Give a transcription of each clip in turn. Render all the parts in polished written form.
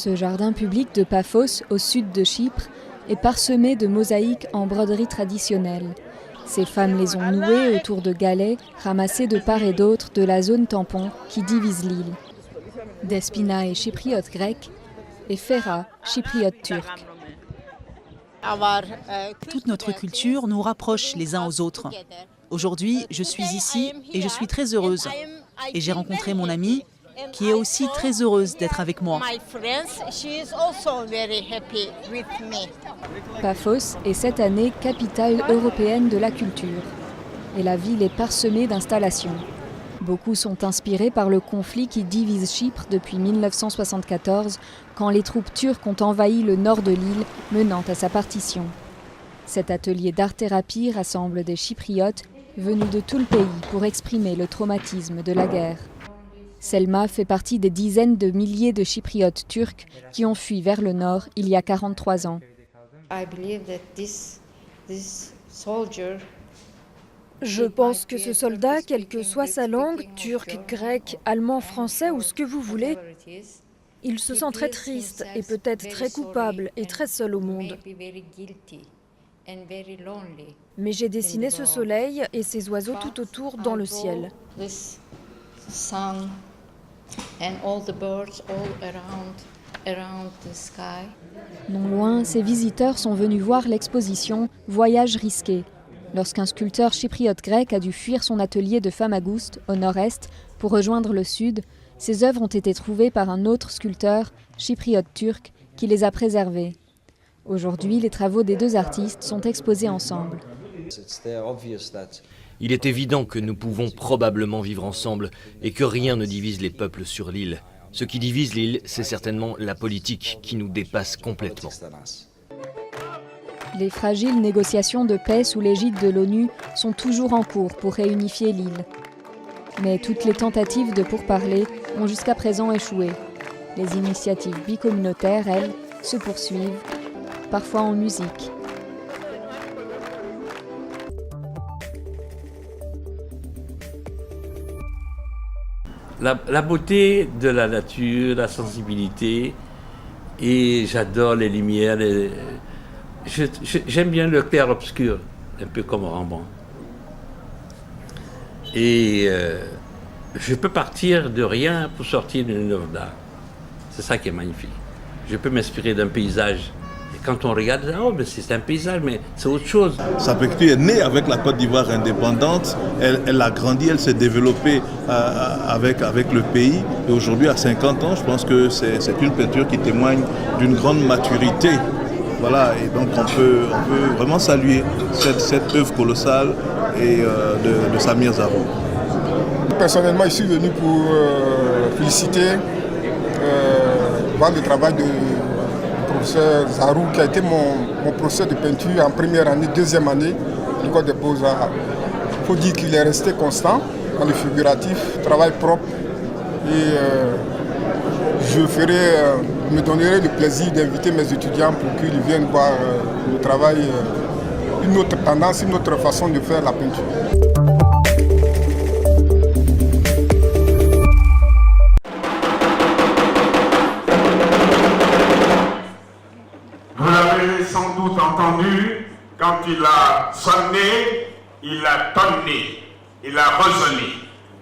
Ce jardin public de Paphos, au sud de Chypre, est parsemé de mosaïques en broderie traditionnelle. Ces femmes les ont nouées autour de galets ramassés de part et d'autre de la zone tampon qui divise l'île. Despina est chypriote grec et Ferra, chypriote turc. Toute notre culture nous rapproche les uns aux autres. Aujourd'hui, je suis ici et je suis très heureuse. Et j'ai rencontré mon amie qui est aussi très heureuse d'être avec moi. Paphos est cette année capitale européenne de la culture. Et la ville est parsemée d'installations. Beaucoup sont inspirés par le conflit qui divise Chypre depuis 1974, quand les troupes turques ont envahi le nord de l'île, menant à sa partition. Cet atelier d'art-thérapie rassemble des Chypriotes venus de tout le pays pour exprimer le traumatisme de la guerre. Selma fait partie des dizaines de milliers de Chypriotes turcs qui ont fui vers le nord il y a 43 ans. Je pense que ce soldat, quelle que soit sa langue, turc, grec, allemand, français ou ce que vous voulez, il se sent très triste et peut-être très coupable et très seul au monde. Mais j'ai dessiné ce soleil et ces oiseaux tout autour dans le ciel. Non loin, ces visiteurs sont venus voir l'exposition « Voyage risqué ». Lorsqu'un sculpteur chypriote grec a dû fuir son atelier de Famagouste, au nord-est, pour rejoindre le sud, ses œuvres ont été trouvées par un autre sculpteur, chypriote turc, qui les a préservées. Aujourd'hui, les travaux des deux artistes sont exposés ensemble. Il est évident que nous pouvons probablement vivre ensemble et que rien ne divise les peuples sur l'île. Ce qui divise l'île, c'est certainement la politique qui nous dépasse complètement. Les fragiles négociations de paix sous l'égide de l'ONU sont toujours en cours pour réunifier l'île. Mais toutes les tentatives de pourparlers ont jusqu'à présent échoué. Les initiatives bicommunautaires, elles, se poursuivent, parfois en musique. La beauté de la nature, la sensibilité, et j'adore les lumières. J'aime bien le clair-obscur, un peu comme Rembrandt. Et je peux partir de rien pour sortir d'une œuvre d'art. C'est ça qui est magnifique. Je peux m'inspirer d'un paysage. Et quand on regarde, oh, mais c'est un paysage, mais c'est autre chose. Sapectu est née avec la Côte d'Ivoire indépendante. Elle a grandi, elle s'est développée avec le pays. Et aujourd'hui, à 50 ans, je pense que c'est une peinture qui témoigne d'une grande maturité. Voilà, et donc on peut vraiment saluer cette œuvre colossale et de Samir Zarou. Personnellement, je suis venu pour féliciter le travail du professeur Zarou, qui a été mon professeur de peinture en première année, deuxième année de l'École des Beaux-Arts. Il faut dire qu'il est resté constant dans le figuratif, travail propre. Et je me donnerai le plaisir d'inviter mes étudiants pour qu'ils viennent voir le travail, une autre tendance, une autre façon de faire la peinture. Vous l'avez sans doute entendu, quand il a sonné, il a tonné, il a résonné.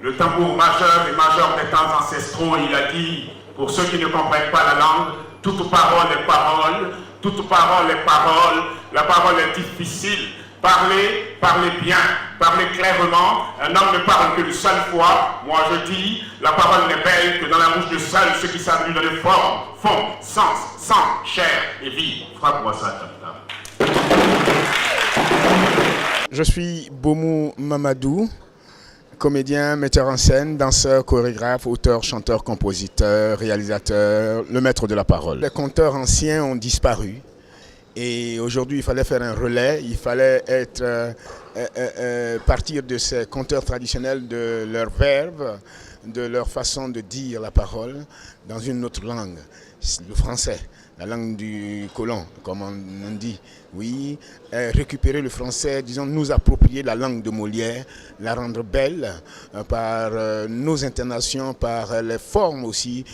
Le tambour majeur et majeur des temps ancestraux, il a dit, pour ceux qui ne comprennent pas la langue, toute parole est parole, toute parole est parole, la parole est difficile. Parlez, parlez bien, parlez clairement. Un homme ne parle qu'une seule fois. Moi je dis, la parole n'est belle que dans la bouche de seuls ceux qui savent lui donner forme, fond, sens, sang, chair et vie. Frappe-moi ça, Tata. Je suis Boumou Mamadou, comédien, metteur en scène, danseur, chorégraphe, auteur, chanteur, compositeur, réalisateur, le maître de la parole. Les conteurs anciens ont disparu. Et aujourd'hui, il fallait faire un relais, il fallait partir de ces conteurs traditionnels, de leur verve, de leur façon de dire la parole dans une autre langue, le français. la langue du colon, comme on dit. Oui, récupérer le français, disons, nous approprier la langue de Molière, la rendre belle par nos intonations, par les formes aussi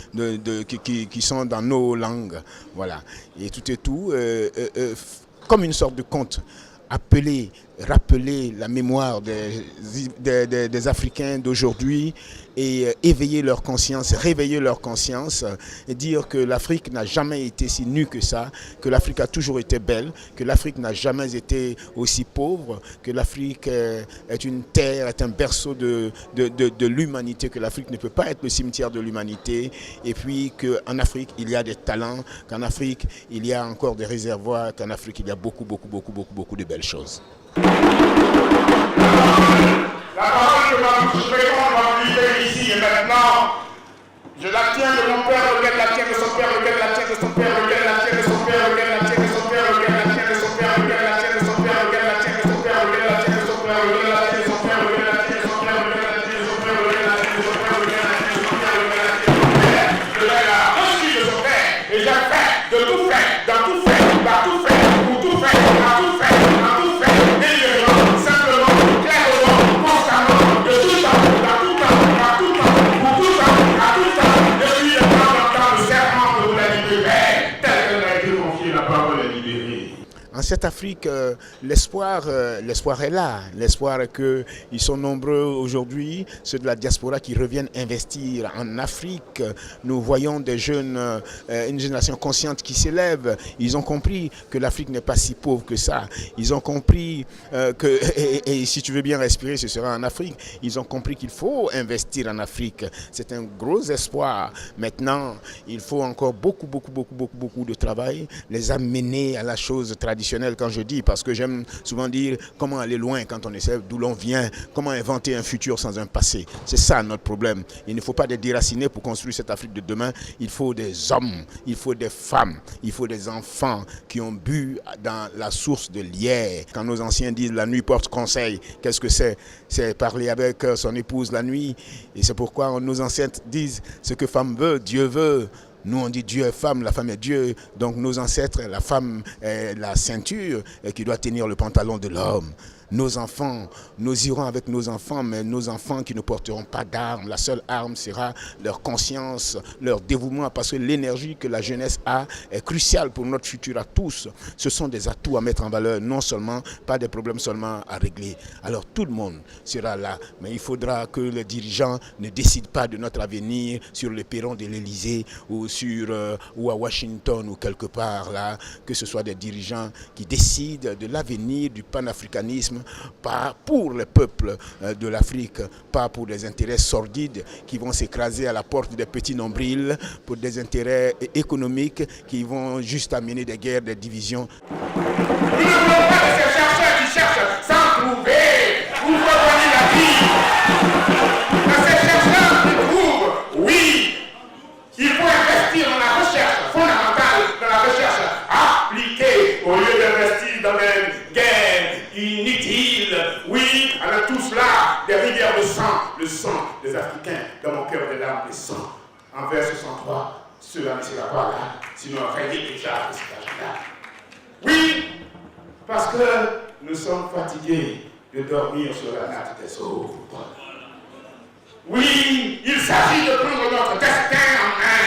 qui sont dans nos langues. Voilà. Et tout, comme une sorte de conte, rappeler la mémoire des Africains d'aujourd'hui et éveiller leur conscience, réveiller leur conscience et dire que l'Afrique n'a jamais été si nue que ça, que l'Afrique a toujours été belle, que l'Afrique n'a jamais été aussi pauvre, que l'Afrique est une terre, est un berceau de l'humanité, que l'Afrique ne peut pas être le cimetière de l'humanité, et puis qu'en Afrique il y a des talents, qu'en Afrique il y a encore des réservoirs, qu'en Afrique il y a beaucoup de belles choses. La parole que ma bouche répond va libérer ici et maintenant. Je la tiens de mon père, lequel la tient de son père, lequel la tient de son père, lequel la tient de son père, lequel la tient de son père, lequel la tient de son père, lequel la tient de son père, lequel la tient de son père, lequel la tient de son père, lequel la tient de son père, lequel la tient de son père, lequel la tient de son père, lequel la tient de son père, lequel la tient de son père, lequel la tient de son père. Je l'ai reçu de son père et j'ai fait de tout fait, dans tout fait, par tout fait, pour tout fait, à tout fait, à tout fait, évidemment, simplement, clairement, constamment, de tout temps, dans tout temps, à tout temps, pour tout temps, à tout temps, depuis le temps en temps, le serment que vous l'avez libéré, tel qu'elle a été confiée, la parole est libérée. En cette Afrique, l'espoir est là. L'espoir est qu'ils sont nombreux aujourd'hui, ceux de la diaspora qui reviennent investir en Afrique. Nous voyons des jeunes, une génération consciente qui s'élève. Ils ont compris que l'Afrique n'est pas si pauvre que ça. Ils ont compris et si tu veux bien respirer, ce sera en Afrique. Ils ont compris qu'il faut investir en Afrique. C'est un gros espoir. Maintenant, il faut encore beaucoup de travail, les amener à la chose traditionnelle. Quand je dis, parce que j'aime souvent dire comment aller loin quand on essaie d'où l'on vient, comment inventer un futur sans un passé. C'est ça notre problème. Il ne faut pas des déracinés pour construire cette Afrique de demain. Il faut des hommes, il faut des femmes, il faut des enfants qui ont bu dans la source de lierre. Quand nos anciens disent la nuit porte conseil, qu'est-ce que c'est? C'est parler avec son épouse la nuit. Et c'est pourquoi nos ancêtres disent ce que femme veut, Dieu veut. Nous, on dit Dieu est femme, la femme est Dieu. Donc, nos ancêtres, la femme est la ceinture qui doit tenir le pantalon de l'homme. Nos enfants, nous irons avec nos enfants, mais nos enfants qui ne porteront pas d'armes. La seule arme sera leur conscience, leur dévouement, parce que l'énergie que la jeunesse a est cruciale pour notre futur à tous. Ce sont des atouts à mettre en valeur, non seulement, pas des problèmes seulement à régler. Alors tout le monde sera là, mais il faudra que les dirigeants ne décident pas de notre avenir sur le perron de l'Élysée ou à Washington ou quelque part là, que ce soit des dirigeants qui décident de l'avenir du panafricanisme, pas pour le peuple de l'Afrique, pas pour des intérêts sordides qui vont s'écraser à la porte des petits nombrils, pour des intérêts économiques qui vont juste amener des guerres, des divisions. Nous ne voulons pas de ces chercheurs qui cherchent sans trouver où revenir la vie. De ces chercheurs qui trouvent, oui, il faut investir dans la recherche fondamentale, dans la recherche appliquée, au lieu d'investir dans les guerres inutiles. Oui, avec tout cela, des rivières de sang, le sang des Africains, dans mon cœur des larmes de sang. En vers 63, cela ne sera pas là, sinon rayé déjà de cet âge-là. Oui, parce que nous sommes fatigués de dormir sur la natte des autres. Oui, il s'agit de prendre notre destin en main.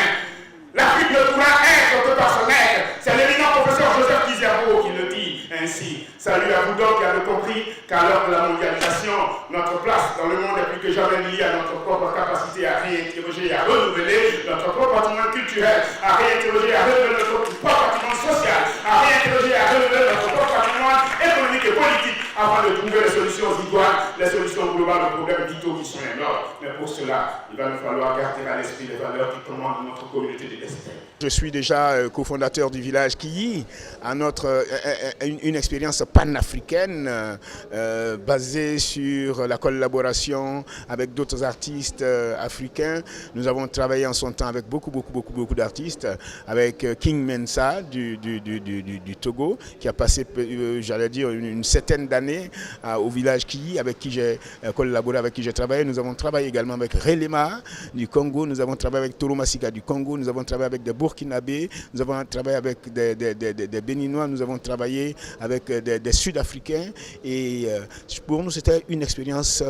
L'Afrique ne pourra être que par son aide. C'est l'éminent professeur Joseph Kizerbo qui le dit ainsi. Salut à vous donc qui avez compris qu'à l'heure de la mondialisation, notre place dans le monde est plus que jamais liée à notre propre capacité à réinterroger et à renouveler notre propre patrimoine culturel, à réinterroger et à renouveler notre propre patrimoine social, à réinterroger et à renouveler notre propre patrimoine économique et politique, afin de trouver les solutions idoines, les solutions globales aux problèmes vitaux qui sont énormes. Mais pour cela, il va nous falloir garder à l'esprit les valeurs qui commandent notre communauté de destin. Je suis déjà cofondateur du village Kiyi, à une expérience panafricaine basée sur la collaboration avec d'autres artistes africains. Nous avons travaillé en son temps avec beaucoup d'artistes, avec King Mensa du Togo, qui a passé, j'allais dire, une septaine d'années années au village Ki, avec qui j'ai collaboré, avec qui j'ai travaillé. Nous avons travaillé également avec Relema du Congo, nous avons travaillé avec Toro Masika du Congo, nous avons travaillé avec des Burkinabés, nous avons travaillé avec des Béninois, nous avons travaillé avec des Sud-Africains. Et pour nous, c'était une expérience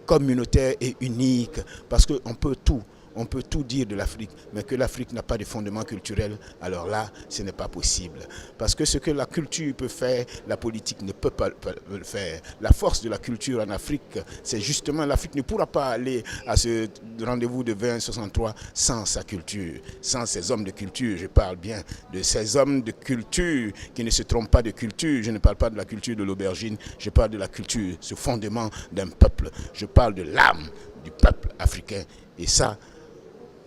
communautaire et unique, parce qu'on peut tout. On peut tout dire de l'Afrique, mais que l'Afrique n'a pas de fondement culturel, alors là, ce n'est pas possible. Parce que ce que la culture peut faire, la politique ne peut pas le faire. La force de la culture en Afrique, c'est justement l'Afrique ne pourra pas aller à ce rendez-vous de 2063 sans sa culture, sans ses hommes de culture. Je parle bien de ces hommes de culture qui ne se trompent pas de culture. Je ne parle pas de la culture de l'aubergine, je parle de la culture, ce fondement d'un peuple. Je parle de l'âme du peuple africain. Et ça,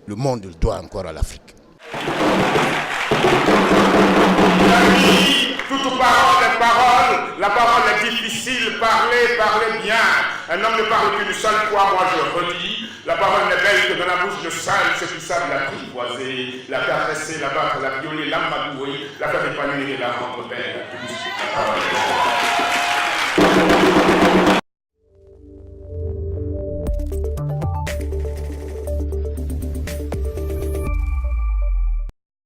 le monde le doit encore à l'Afrique. Toute parole est parole, la parole est difficile, parlez bien. Un homme ne parle qu'une seule fois, moi je redis. La parole n'est belle que dans la bouche de sales, ceux qui savent la apprivoiser, la caresser, la battre, la violer, l'amadouer, la faire épanouir et la rendre belle.